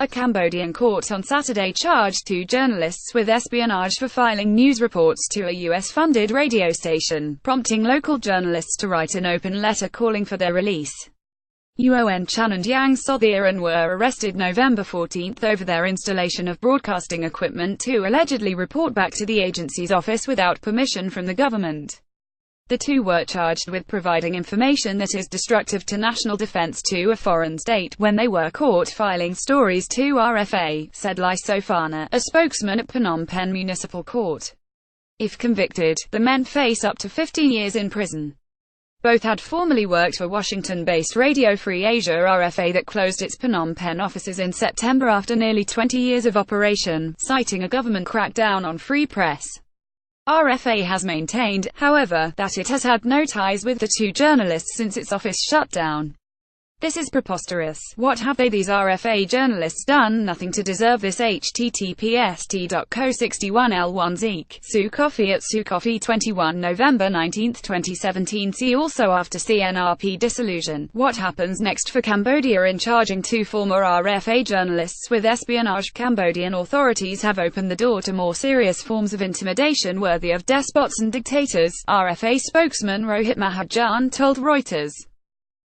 A Cambodian court on Saturday charged two journalists with espionage for filing news reports to a US-funded radio station, prompting local journalists to write an open letter calling for their release. Yuan Chan and Yang Sothiran were arrested November 14 over their installation of broadcasting equipment to allegedly report back to the agency's office without permission from the government. The two were charged with providing information that is destructive to national defense to a foreign state when they were caught filing stories to RFA, said Lai Sofana, a spokesman at Phnom Penh Municipal Court. If convicted, the men face up to 15 years in prison. Both had formerly worked for Washington-based Radio Free Asia RFA that closed its Phnom Penh offices in September after nearly 20 years of operation, citing a government crackdown on free press. RFA has maintained, however, that it has had no ties with the two journalists since its office shut down. This is preposterous. What have these RFA journalists done? Nothing to deserve this. https://t.co61l1 Zeke, Sue Coffey at Sue Coffey 21 November 19, 2017. See also after CNRP dissolution. What happens next for Cambodia in charging two former RFA journalists with espionage? Cambodian authorities have opened the door to more serious forms of intimidation worthy of despots and dictators, RFA spokesman Rohit Mahajan told Reuters.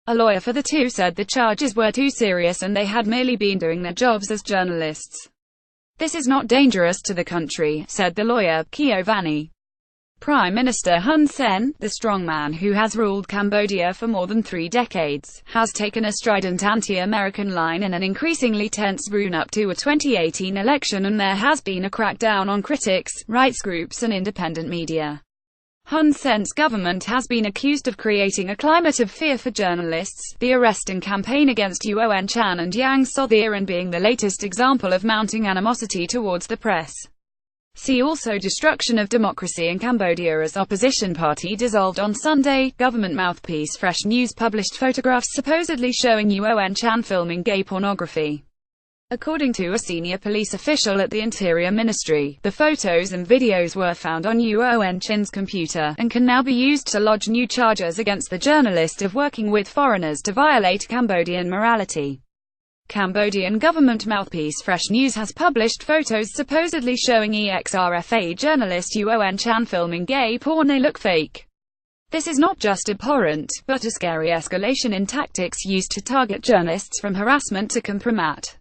A lawyer for the two said the charges were too serious and they had merely been doing their jobs as journalists. This is not dangerous to the country, said the lawyer, Keo Vani. Prime Minister Hun Sen, the strongman who has ruled Cambodia for more than 3 decades, has taken a strident anti-American line in an increasingly tense run-up to a 2018 election, and there has been a crackdown on critics, rights groups and independent media. Hun Sen's government has been accused of creating a climate of fear for journalists, the arrest and campaign against Yuan Chan and Yang Sothiran being the latest example of mounting animosity towards the press. See also destruction of democracy in Cambodia as opposition party dissolved on Sunday. Government mouthpiece Fresh News published photographs supposedly showing Yuan Chan filming gay pornography. According to a senior police official at the Interior Ministry, the photos and videos were found on Yuan Chan's computer, and can now be used to lodge new charges against the journalist of working with foreigners to violate Cambodian morality. Cambodian government mouthpiece Fresh News has published photos supposedly showing ex-RFA journalist Yuan Chan filming gay porn. They look fake. This is not just abhorrent, but a scary escalation in tactics used to target journalists from harassment to compromat.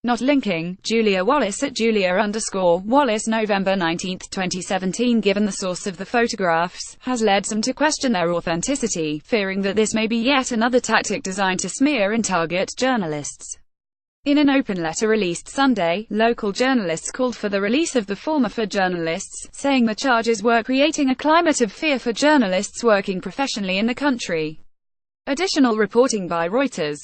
Not linking. Julia Wallace at Julia_Wallace November 19, 2017. Given the source of the photographs, has led some to question their authenticity, fearing that this may be yet another tactic designed to smear and target journalists. In an open letter released Sunday, local journalists called for the release of the former four journalists, saying the charges were creating a climate of fear for journalists working professionally in the country. Additional reporting by Reuters.